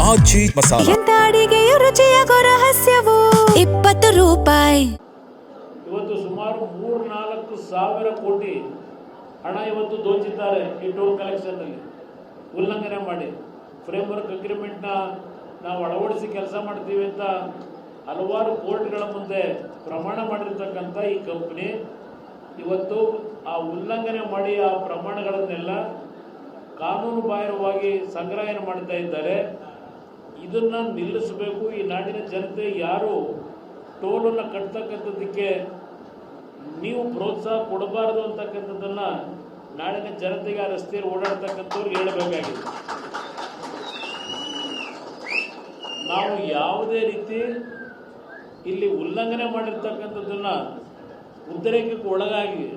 ಆಚಿ ಮಸಾಲ. ಎಂತ ಅಡಿಗೆಯ ರುಚಿಯಾಗೋ ರಹಸ್ಯವು 20 ರೂಪಾಯಿ. ಇವತ್ತು ಸುಮಾರು 3-4 ಸಾವಿರ ಕೋಟಿ ಹಣ ಇವತ್ತು ದೋಚಿದ್ದಾರೆ ಈ ಟೋಲ್ ಕಲೆಕ್ಷನ್ನಲ್ಲಿ ಉಲ್ಲಂಘನೆ ಮಾಡಿ. ಫ್ರೇಮ್ವರ್ಕ್ ಅಗ್ರಿಮೆಂಟ್ನ ನಾವು ಅಳವಡಿಸಿ ಕೆಲಸ ಮಾಡ್ತೀವಿ ಅಂತ ಹಲವಾರು ಕೋರ್ಟ್ಗಳ ಮುಂದೆ ಪ್ರಮಾಣ ಮಾಡಿರ್ತಕ್ಕಂಥ ಈ ಕಂಪ್ನಿ ಇವತ್ತು ಆ ಉಲ್ಲಂಘನೆ ಮಾಡಿ ಆ ಪ್ರಮಾಣಗಳನ್ನೆಲ್ಲ ಕಾನೂನು ಬಾಹಿರವಾಗಿ ಸಂಗ್ರಹಣೆ ಮಾಡ್ತಾ ಇದ್ದಾರೆ. ಇದನ್ನು ನಿಲ್ಲಿಸಬೇಕು. ಈ ನಾಡಿನ ಜನತೆ ಯಾರು ಟೋಲನ್ನು ಕಟ್ತಕ್ಕಂಥದ್ದಕ್ಕೆ ನೀವು ಪ್ರೋತ್ಸಾಹ ಕೊಡಬಾರದು ಅಂತಕ್ಕಂಥದ್ದನ್ನು ನಾಡಿನ ಜನತೆಗೆ ಆ ರಸ್ತೆಯಲ್ಲಿ ಓಡಾಡ್ತಕ್ಕಂಥವ್ರಿಗೆ ಹೇಳಬೇಕಾಗಿದೆ. ನಾವು ಯಾವುದೇ ರೀತಿ ಇಲ್ಲಿ ಉಲ್ಲಂಘನೆ ಮಾಡಿರ್ತಕ್ಕಂಥದ್ದನ್ನು ಉದ್ರೇಕಕ್ಕೆ ಒಳಗಾಗಿ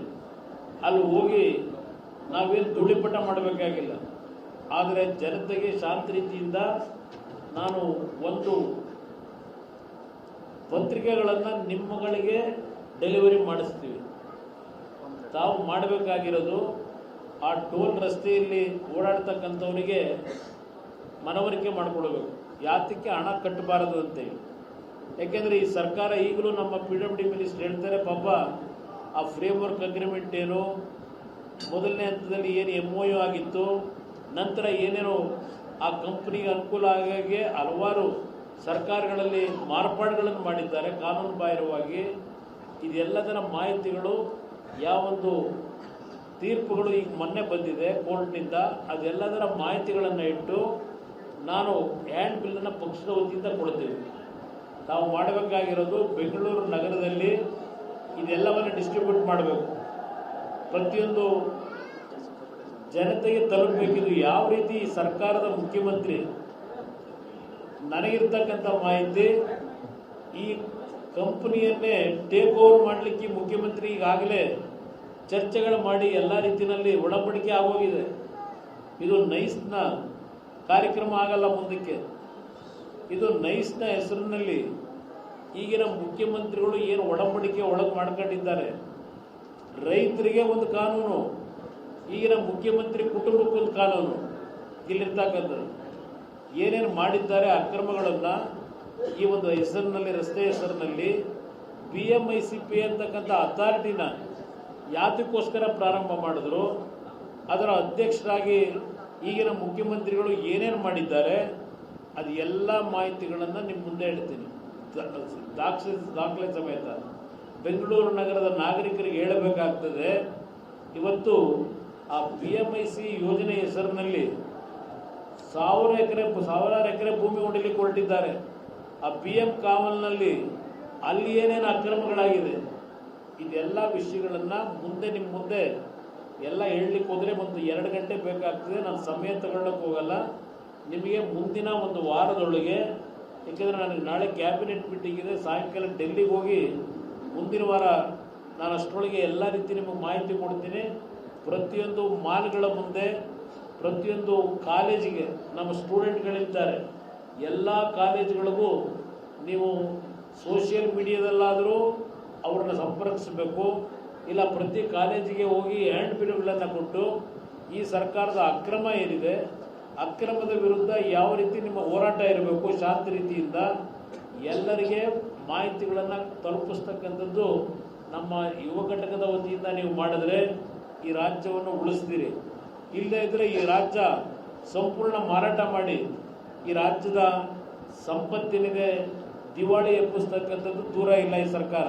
ಅಲ್ಲಿ ಹೋಗಿ ನಾವೇನು ಧೂಳಿಪಟ ಮಾಡಬೇಕಾಗಿಲ್ಲ. ಆದರೆ ಜನತೆಗೆ ಶಾಂತ ರೀತಿಯಿಂದ ನಾನು ಒಂದು ಪತ್ರಿಕೆಗಳನ್ನು ನಿಮ್ಮಗಳಿಗೆ ಡೆಲಿವರಿ ಮಾಡಿಸ್ತೀವಿ. ತಾವು ಮಾಡಬೇಕಾಗಿರೋದು ಆ ಟೋಲ್ ರಸ್ತೆಯಲ್ಲಿ ಓಡಾಡ್ತಕ್ಕಂಥವರಿಗೆ ಮನವರಿಕೆ ಮಾಡಿಕೊಡ್ಬೇಕು, ಯಾತಕ್ಕೆ ಹಣ ಕಟ್ಟಬಾರದು ಅಂತೇಳಿ. ಯಾಕೆಂದರೆ ಈ ಸರ್ಕಾರ ಈಗಲೂ ನಮ್ಮ PWD ಮಿನಿಸ್ಟರ್ ಹೇಳ್ತಾರೆ, ಪಾಪ ಆ ಫ್ರೇಮ್ವರ್ಕ್ ಅಗ್ರಿಮೆಂಟ್ ಏನು ಮೊದಲನೇ ಹಂತದಲ್ಲಿ ಏನು MOU ಆಗಿತ್ತು, ನಂತರ ಏನೇನೋ ಆ ಕಂಪ್ನಿಗೆ ಅನುಕೂಲ ಆಗಾಗೆ ಹಲವಾರು ಸರ್ಕಾರಗಳಲ್ಲಿ ಮಾರ್ಪಾಡುಗಳನ್ನು ಮಾಡಿದ್ದಾರೆ ಕಾನೂನು ಬಾಹಿರವಾಗಿ. ಇದೆಲ್ಲದರ ಮಾಹಿತಿಗಳು ಯಾವೊಂದು ತೀರ್ಪುಗಳು ಈಗ ಮೊನ್ನೆ ಬಂದಿದೆ ಕೋರ್ಟ್ನಿಂದ, ಅದೆಲ್ಲದರ ಮಾಹಿತಿಗಳನ್ನು ಇಟ್ಟು ನಾನು ಹ್ಯಾಂಡ್ ಬಿಲ್ಲನ್ನು ಪಕ್ಷದ ವತಿಯಿಂದ ಕೊಡ್ತೀವಿ. ತಾವು ಮಾಡಬೇಕಾಗಿರೋದು ಬೆಂಗಳೂರು ನಗರದಲ್ಲಿ ಇದೆಲ್ಲವನ್ನು ಡಿಸ್ಟ್ರಿಬ್ಯೂಟ್ ಮಾಡಬೇಕು, ಪ್ರತಿಯೊಂದು ಜನತೆಗೆ ತಲುಪಬೇಕಿದು. ಯಾವ ರೀತಿ ಸರ್ಕಾರದ ಮುಖ್ಯಮಂತ್ರಿ ನನಗಿರ್ತಕ್ಕಂಥ ಮಾಹಿತಿ ಈ ಕಂಪನಿಯನ್ನೇ ಟೇಕ್ ಓವರ್ ಮಾಡಲಿಕ್ಕೆ ಮುಖ್ಯಮಂತ್ರಿ ಈಗಾಗಲೇ ಚರ್ಚೆಗಳು ಮಾಡಿ ಎಲ್ಲ ರೀತಿಯಲ್ಲಿ ಒಡಂಬಡಿಕೆ ಆಗೋಗಿದೆ. ಇದು ನೈಸ್ನ ಕಾರ್ಯಕ್ರಮ ಆಗಲ್ಲ ಮುಂದಕ್ಕೆ. ಇದು ನೈಸ್ನ ಹೆಸರಿನಲ್ಲಿ ಈಗಿನ ಮುಖ್ಯಮಂತ್ರಿಗಳು ಏನು ಒಡಂಬಡಿಕೆ ಒಳಗೆ ಮಾಡ್ಕೊಂಡಿದ್ದಾರೆ. ರೈತರಿಗೆ ಒಂದು ಕಾನೂನು, ಈಗಿನ ಮುಖ್ಯಮಂತ್ರಿ ಕುಟುಂಬಕ್ಕೊಂದು ಕಾನೂನು. ಇಲ್ಲಿರ್ತಕ್ಕಂಥದ್ದು ಏನೇನು ಮಾಡಿದ್ದಾರೆ ಅಕ್ರಮಗಳನ್ನು ಈ ಒಂದು ಹೆಸರಿನಲ್ಲಿ, ರಸ್ತೆ ಹೆಸರಿನಲ್ಲಿ BMICP ಅಂತಕ್ಕಂಥ ಅಥಾರಿಟಿನ ಯಾತಕ್ಕೋಸ್ಕರ ಪ್ರಾರಂಭ ಮಾಡಿದ್ರು, ಅದರ ಅಧ್ಯಕ್ಷರಾಗಿ ಈಗಿನ ಮುಖ್ಯಮಂತ್ರಿಗಳು ಏನೇನು ಮಾಡಿದ್ದಾರೆ ಅದು ಎಲ್ಲ ಮಾಹಿತಿಗಳನ್ನು ನಿಮ್ಮ ಮುಂದೆ ಇಡ್ತೀನಿ, ದಾಖಲೆ ಸಮೇತ. ಬೆಂಗಳೂರು ನಗರದ ನಾಗರಿಕರಿಗೆ ಹೇಳಬೇಕಾಗ್ತದೆ, ಇವತ್ತು ಆ BMIC ಯೋಜನೆ ಹೆಸರಿನಲ್ಲಿ ಸಾವಿರಾರು ಎಕರೆ ಭೂಮಿ ಹೊಡಿಲಿಕ್ಕೆ ಹೊರಟಿದ್ದಾರೆ. ಆ PM ಕಾವಲ್ನಲ್ಲಿ ಅಲ್ಲಿ ಏನೇನು ಅಕ್ರಮಗಳಾಗಿದೆ ಇದೆಲ್ಲ ವಿಷಯಗಳನ್ನು ಮುಂದೆ ನಿಮ್ಮ ಮುಂದೆ ಎಲ್ಲ ಹೇಳಲಿಕ್ಕೆ ಹೋದರೆ ಒಂದು 2 ಗಂಟೆ ಬೇಕಾಗ್ತದೆ. ನಾನು ಸಮಯ ತಗೊಳ್ಳೋಕೆ ಹೋಗಲ್ಲ. ನಿಮಗೆ ಮುಂದಿನ ಒಂದು ವಾರದೊಳಗೆ, ಏಕೆಂದರೆ ನನಗೆ ನಾಳೆ ಕ್ಯಾಬಿನೆಟ್ ಮೀಟಿಂಗ್ ಇದೆ, ಸಾಯಂಕಾಲ ಡೆಲ್ಲಿಗೆ ಹೋಗಿ ಮುಂದಿನ ವಾರ ನಾನು ಅಷ್ಟರೊಳಗೆ ಎಲ್ಲ ರೀತಿ ನಿಮಗೆ ಮಾಹಿತಿ ಕೊಡ್ತೀನಿ. ಪ್ರತಿಯೊಂದು ಮಾಲ್ಗಳ ಮುಂದೆ, ಪ್ರತಿಯೊಂದು ಕಾಲೇಜಿಗೆ ನಮ್ಮ ಸ್ಟೂಡೆಂಟ್ಗಳಿದ್ದಾರೆ, ಎಲ್ಲ ಕಾಲೇಜುಗಳಿಗೂ ನೀವು ಸೋಷಿಯಲ್ ಮೀಡಿಯಾದಲ್ಲಾದರೂ ಅವ್ರನ್ನ ಸಂಪರ್ಕಿಸಬೇಕು. ಇಲ್ಲ ಪ್ರತಿ ಕಾಲೇಜಿಗೆ ಹೋಗಿ ಹ್ಯಾಂಡ್ ಬಿಲ್ಗಳನ್ನು ಕೊಟ್ಟು ಈ ಸರ್ಕಾರದ ಅಕ್ರಮ ಏನಿದೆ, ಅಕ್ರಮದ ವಿರುದ್ಧ ಯಾವ ರೀತಿ ನಿಮ್ಮ ಹೋರಾಟ ಇರಬೇಕು ಶಾಂತ ರೀತಿಯಿಂದ ಎಲ್ಲರಿಗೆ ಮಾಹಿತಿಗಳನ್ನು ತಲುಪಿಸ್ತಕ್ಕಂಥದ್ದು ನಮ್ಮ ಯುವ ಘಟಕದ ವತಿಯಿಂದ ನೀವು ಮಾಡಿದ್ರೆ ಈ ರಾಜ್ಯವನ್ನು ಉಳಿಸ್ತೀರಿ. ಇಲ್ಲದೇ ಇದ್ದರೆ ಈ ರಾಜ್ಯ ಸಂಪೂರ್ಣ ಮಾರಾಟ ಮಾಡಿ ಈ ರಾಜ್ಯದ ಸಂಪತ್ತಿನಿದೆ ದಿವಾಳಿ ಎಬ್ಬಿಸ್ತಕ್ಕಂಥದ್ದು ದೂರ ಇಲ್ಲ ಈ ಸರ್ಕಾರ.